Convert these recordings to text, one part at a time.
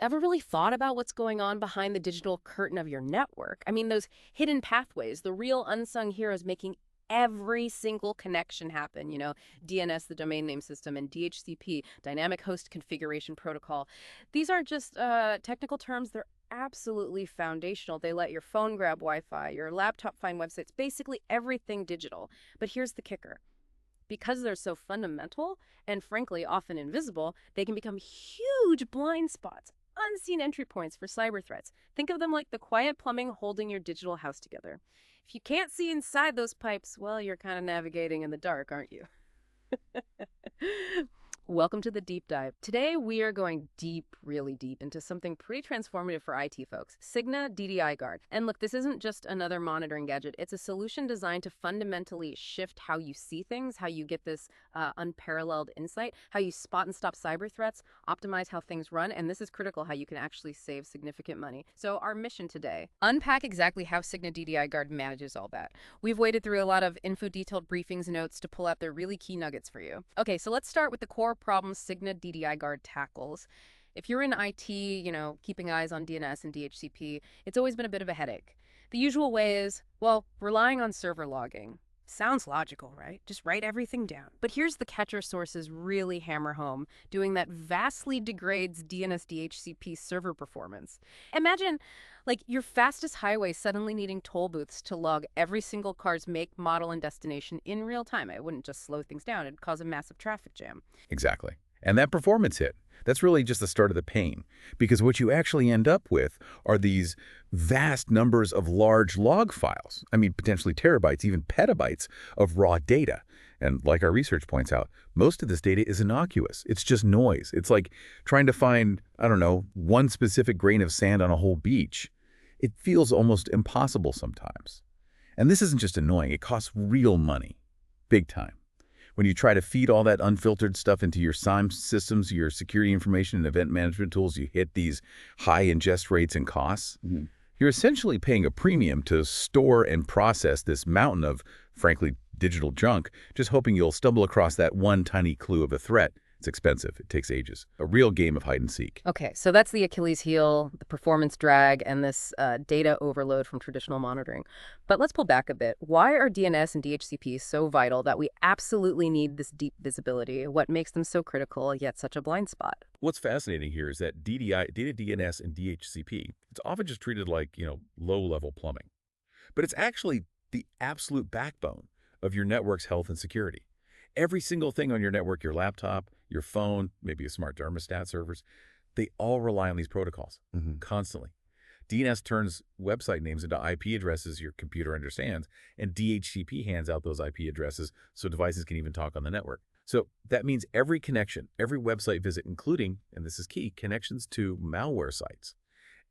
Ever really thought about what's going on behind the digital curtain of your network? I mean, those hidden pathways, the real unsung heroes making every single connection happen, DNS, the domain name system, and DHCP, dynamic host configuration protocol. These aren't just technical terms, they're absolutely foundational. They let your phone grab Wi-Fi, your laptop find websites, basically everything digital. But here's the kicker. Because they're so fundamental and frankly often invisible, they can become huge blind spots, unseen entry points for cyber threats. Think of them like the quiet plumbing holding your digital house together. If you can't see inside those pipes, well, you're kind of navigating in the dark, aren't you? Welcome to the deep dive. Today, we are going deep, really deep into something pretty transformative for IT folks, Cygna DDI Guard. And look, this isn't just another monitoring gadget. It's a solution designed to fundamentally shift how you see things, how you get this unparalleled insight, how you spot and stop cyber threats, optimize how things run, and this is critical, how you can actually save significant money. So our mission today, unpack exactly how Cygna DDI Guard manages all that. We've waded through a lot of info-detailed briefings and notes to pull out the really key nuggets for you. Okay, so let's start with the core problems Cygna DDI Guard tackles. If you're in IT, keeping eyes on DNS and DHCP, it's always been a bit of a headache. The usual way is, well, relying on server logging. Sounds logical, right? Just write everything down. But here's the catcher sources really hammer home. Doing that vastly degrades DNS DHCP server performance. Imagine, like, your fastest highway suddenly needing toll booths to log every single car's make, model, and destination in real time. It wouldn't just slow things down, it'd cause a massive traffic jam. Exactly. And that performance hit, that's really just the start of the pain. Because what you actually end up with are these vast numbers of large log files. I mean, potentially terabytes, even petabytes of raw data. And like our research points out, most of this data is innocuous. It's just noise. It's like trying to find, I don't know, one specific grain of sand on a whole beach. It feels almost impossible sometimes. And this isn't just annoying. It costs real money. Big time. When you try to feed all that unfiltered stuff into your SIEM systems, your security information and event management tools, you hit these high ingest rates and costs. You're essentially paying a premium to store and process this mountain of, frankly, digital junk, just hoping you'll stumble across that one tiny clue of a threat. It's expensive. It takes ages. A real game of hide and seek. Okay, so that's the Achilles heel, the performance drag, and this data overload from traditional monitoring. But let's pull back a bit. Why are DNS and DHCP so vital that we absolutely need this deep visibility? What makes them so critical, yet such a blind spot? What's fascinating here is that data DNS and DHCP, it's often just treated like, low-level plumbing. But it's actually the absolute backbone of your network's health and security. Every single thing on your network, your laptop, your phone, maybe a smart thermostat servers, they all rely on these protocols constantly. DNS turns website names into IP addresses your computer understands, and DHCP hands out those IP addresses so devices can even talk on the network. So that means every connection, every website visit, including, and this is key, connections to malware sites,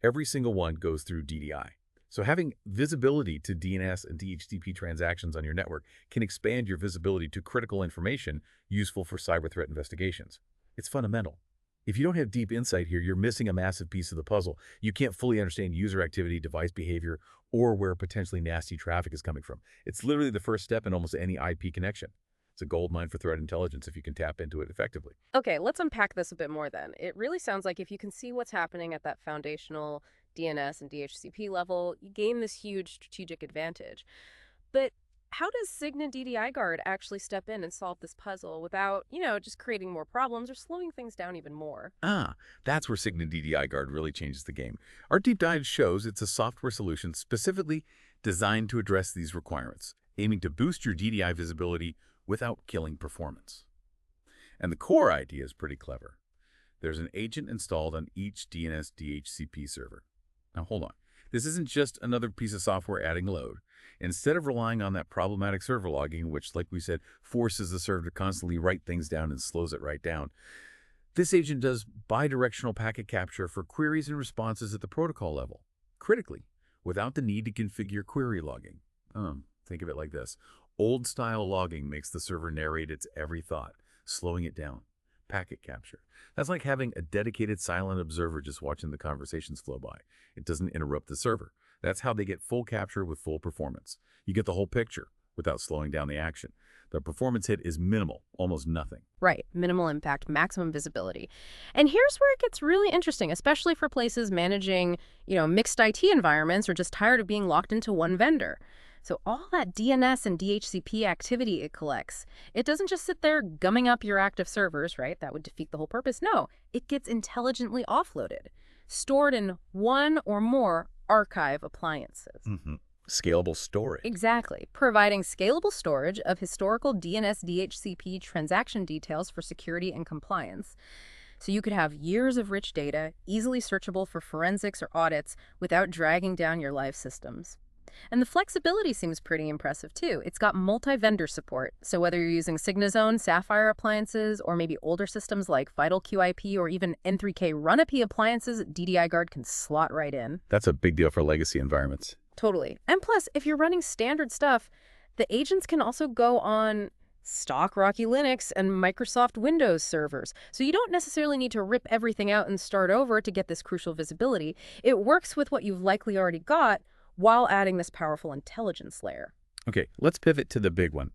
every single one goes through DDI. So having visibility to DNS and DHCP transactions on your network can expand your visibility to critical information useful for cyber threat investigations. It's fundamental. If you don't have deep insight here, you're missing a massive piece of the puzzle. You can't fully understand user activity, device behavior, or where potentially nasty traffic is coming from. It's literally the first step in almost any IP connection. It's a goldmine for threat intelligence if you can tap into it effectively. Okay, let's unpack this a bit more then. It really sounds like if you can see what's happening at that foundational DNS and DHCP level, you gain this huge strategic advantage. But how does Cygna DDI Guard actually step in and solve this puzzle without, just creating more problems or slowing things down even more? That's where Cygna DDI Guard really changes the game. Our deep dive shows it's a software solution specifically designed to address these requirements, aiming to boost your DDI visibility without killing performance. And the core idea is pretty clever. There's an agent installed on each DNS DHCP server. Now hold on. This isn't just another piece of software adding load. Instead of relying on that problematic server logging, which, like we said, forces the server to constantly write things down and slows it right down, this agent does bidirectional packet capture for queries and responses at the protocol level, critically, without the need to configure query logging. Think of it like this. Old-style logging makes the server narrate its every thought, slowing it down. Packet capture. That's like having a dedicated silent observer just watching the conversations flow by. It doesn't interrupt the server. That's how they get full capture with full performance. You get the whole picture. without slowing down the action. The performance hit is minimal, almost nothing. Right. Minimal impact, maximum visibility. And here's where it gets really interesting, especially for places managing, mixed IT environments or just tired of being locked into one vendor. So all that DNS and DHCP activity it collects, it doesn't just sit there gumming up your active servers, right? That would defeat the whole purpose. No, it gets intelligently offloaded, stored in one or more archive appliances. Scalable storage. Exactly. Providing scalable storage of historical DNS DHCP transaction details for security and compliance. So you could have years of rich data, easily searchable for forensics or audits without dragging down your live systems. And the flexibility seems pretty impressive too. It's got multi-vendor support. So whether you're using Cygna's own Sapphire appliances or maybe older systems like Vital QIP or even N3K Run-AP appliances, DDI Guard can slot right in. That's a big deal for legacy environments. Totally. And plus, if you're running standard stuff, the agents can also go on stock Rocky Linux and Microsoft Windows servers. So you don't necessarily need to rip everything out and start over to get this crucial visibility. It works with what you've likely already got while adding this powerful intelligence layer. Okay, let's pivot to the big one,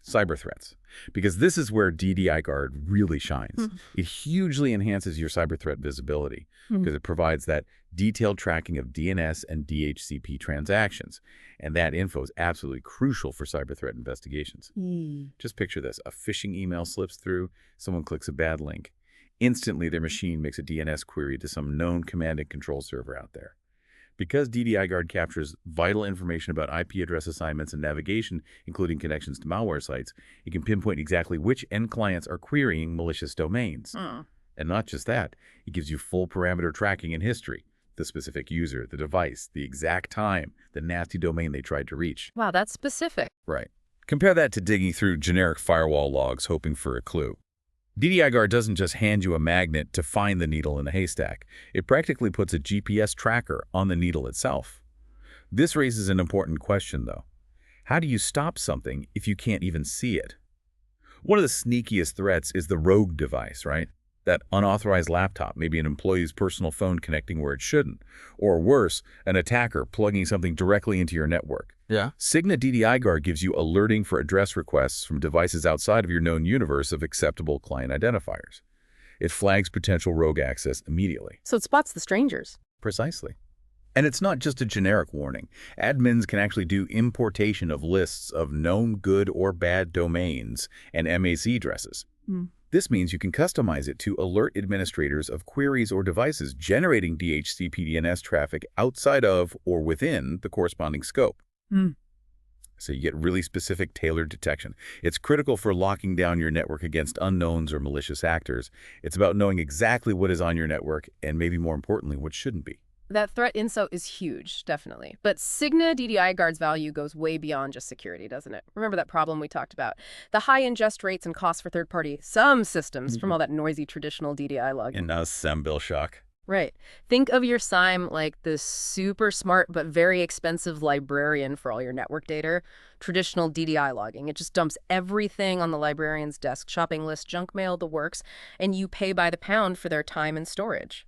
cyber threats, because this is where DDI Guard really shines. It hugely enhances your cyber threat visibility because it provides that detailed tracking of DNS and DHCP transactions. And that info is absolutely crucial for cyber threat investigations. Just picture this. A phishing email slips through, someone clicks a bad link. Instantly, their machine makes a DNS query to some known command and control server out there. Because DDI Guard captures vital information about IP address assignments and navigation, including connections to malware sites, it can pinpoint exactly which end clients are querying malicious domains. And not just that, it gives you full parameter tracking and history, the specific user, the device, the exact time, the nasty domain they tried to reach. Wow, that's specific. Right. Compare that to digging through generic firewall logs hoping for a clue. DDI Guard doesn't just hand you a magnet to find the needle in the haystack. It practically puts a GPS tracker on the needle itself. This raises an important question, though. How do you stop something if you can't even see it? One of the sneakiest threats is the rogue device, right? That unauthorized laptop, maybe an employee's personal phone connecting where it shouldn't. Or worse, an attacker plugging something directly into your network. Yeah. Cygna DDI Guard gives you alerting for address requests from devices outside of your known universe of acceptable client identifiers. It flags potential rogue access immediately. So it spots the strangers. Precisely. And it's not just a generic warning. Admins can actually do importation of lists of known good or bad domains and MAC addresses. This means you can customize it to alert administrators of queries or devices generating DHCP DNS traffic outside of or within the corresponding scope. So you get really specific, tailored detection. It's critical for locking down your network against unknowns or malicious actors. It's about knowing exactly what is on your network and, maybe more importantly, what shouldn't be. That threat info is huge, definitely. But Cygna DDI Guard's value goes way beyond just security, doesn't it? Remember that problem we talked about? The high ingest rates and costs for third-party systems from all that noisy traditional DDI logging. And now SEM bill shock. Right. Think of your SIME like this super smart but very expensive librarian for all your network data. Traditional DDI logging. It just dumps everything on the librarian's desk, shopping list, junk mail, the works, and you pay by the pound for their time and storage.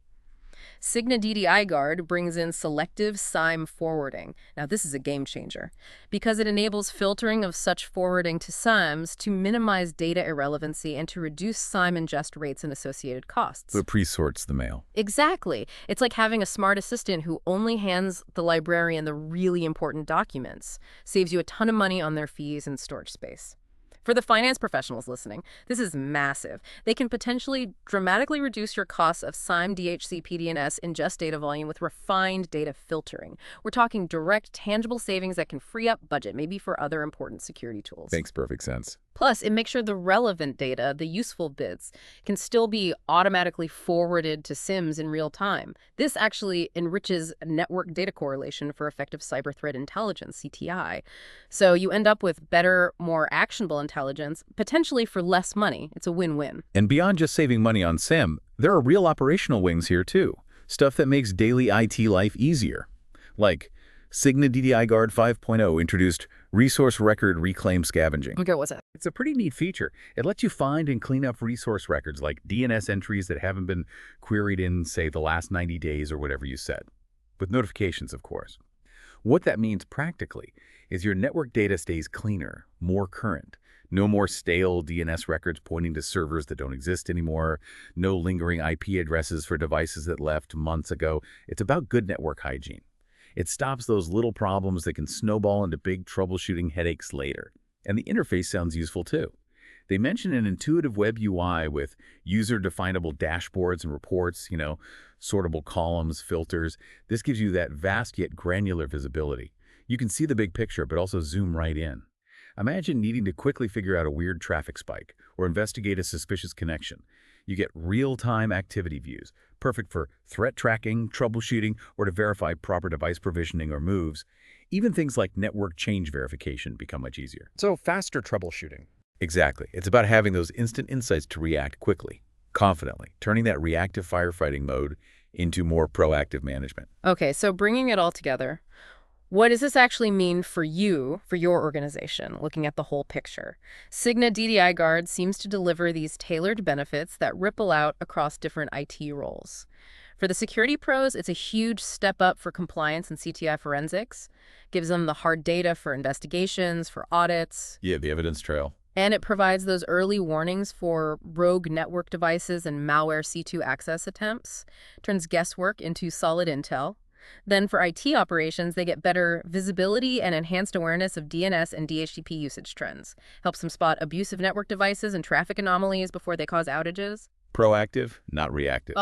Cygna DDI Guard brings in selective SIME forwarding. Now, this is a game changer because it enables filtering of such forwarding to SIMEs to minimize data irrelevancy and to reduce SIME ingest rates and associated costs. So it pre-sorts the mail. Exactly. It's like having a smart assistant who only hands the librarian the really important documents. Saves you a ton of money on their fees and storage space. For the finance professionals listening, this is massive. They can potentially dramatically reduce your costs of SIME DHCP DNS ingest data volume with refined data filtering. We're talking direct, tangible savings that can free up budget, maybe for other important security tools. Makes perfect sense. Plus, it makes sure the relevant data, the useful bits, can still be automatically forwarded to SIMs in real time. This actually enriches network data correlation for effective cyber threat intelligence, CTI. So you end up with better, more actionable intelligence, potentially for less money. It's a win-win. And beyond just saving money on SIM, there are real operational wins here too. Stuff that makes daily IT life easier. Like Cygna DDI Guard 5.0 introduced Resource Record Reclaim Scavenging. Okay, what's that? It's a pretty neat feature. It lets you find and clean up resource records like DNS entries that haven't been queried in, say, the last 90 days or whatever you said. With notifications, of course. What that means practically is your network data stays cleaner, more current. No more stale DNS records pointing to servers that don't exist anymore. No lingering IP addresses for devices that left months ago. It's about good network hygiene. It stops those little problems that can snowball into big troubleshooting headaches later. And the interface sounds useful too. They mention an intuitive web UI with user-definable dashboards and reports, sortable columns, filters. This gives you that vast yet granular visibility. You can see the big picture, but also zoom right in. Imagine needing to quickly figure out a weird traffic spike or investigate a suspicious connection. You get real-time activity views, perfect for threat tracking, troubleshooting, or to verify proper device provisioning or moves. Even things like network change verification become much easier. So faster troubleshooting. Exactly. It's about having those instant insights to react quickly, confidently, turning that reactive firefighting mode into more proactive management. Okay, so bringing it all together, what does this actually mean for you, for your organization, looking at the whole picture? Cygna DDI Guard seems to deliver these tailored benefits that ripple out across different IT roles. For the security pros, it's a huge step up for compliance and CTI forensics, gives them the hard data for investigations, for audits. Yeah, the evidence trail. And it provides those early warnings for rogue network devices and malware C2 access attempts, turns guesswork into solid intel. Then for IT operations, they get better visibility and enhanced awareness of DNS and DHCP usage trends, helps them spot abusive network devices and traffic anomalies before they cause outages. Proactive, not reactive.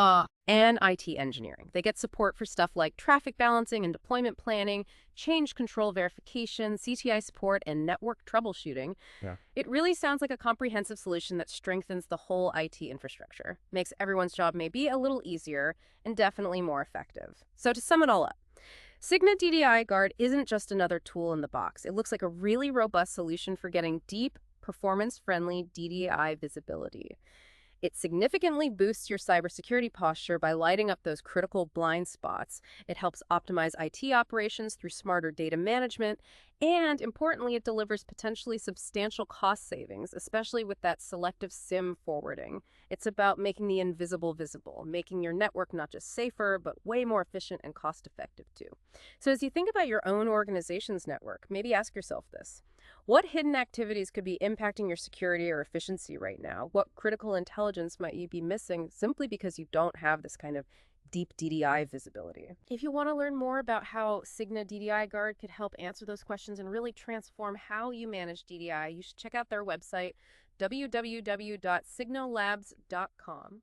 And IT engineering. They get support for stuff like traffic balancing and deployment planning, change control verification, CTI support, and network troubleshooting. Yeah. It really sounds like a comprehensive solution that strengthens the whole IT infrastructure, makes everyone's job maybe a little easier, and definitely more effective. So to sum it all up, Cygna DDI Guard isn't just another tool in the box. It looks like a really robust solution for getting deep, performance-friendly DDI visibility. It significantly boosts your cybersecurity posture by lighting up those critical blind spots. It helps optimize IT operations through smarter data management. And importantly, it delivers potentially substantial cost savings, especially with that selective SIM forwarding. It's about making the invisible visible, making your network not just safer, but way more efficient and cost-effective too. So as you think about your own organization's network, maybe ask yourself this. What hidden activities could be impacting your security or efficiency right now? What critical intelligence might you be missing simply because you don't have this kind of deep DDI visibility? If you want to learn more about how Cygna DDI Guard could help answer those questions and really transform how you manage DDI, you should check out their website, www.cygnalabs.com.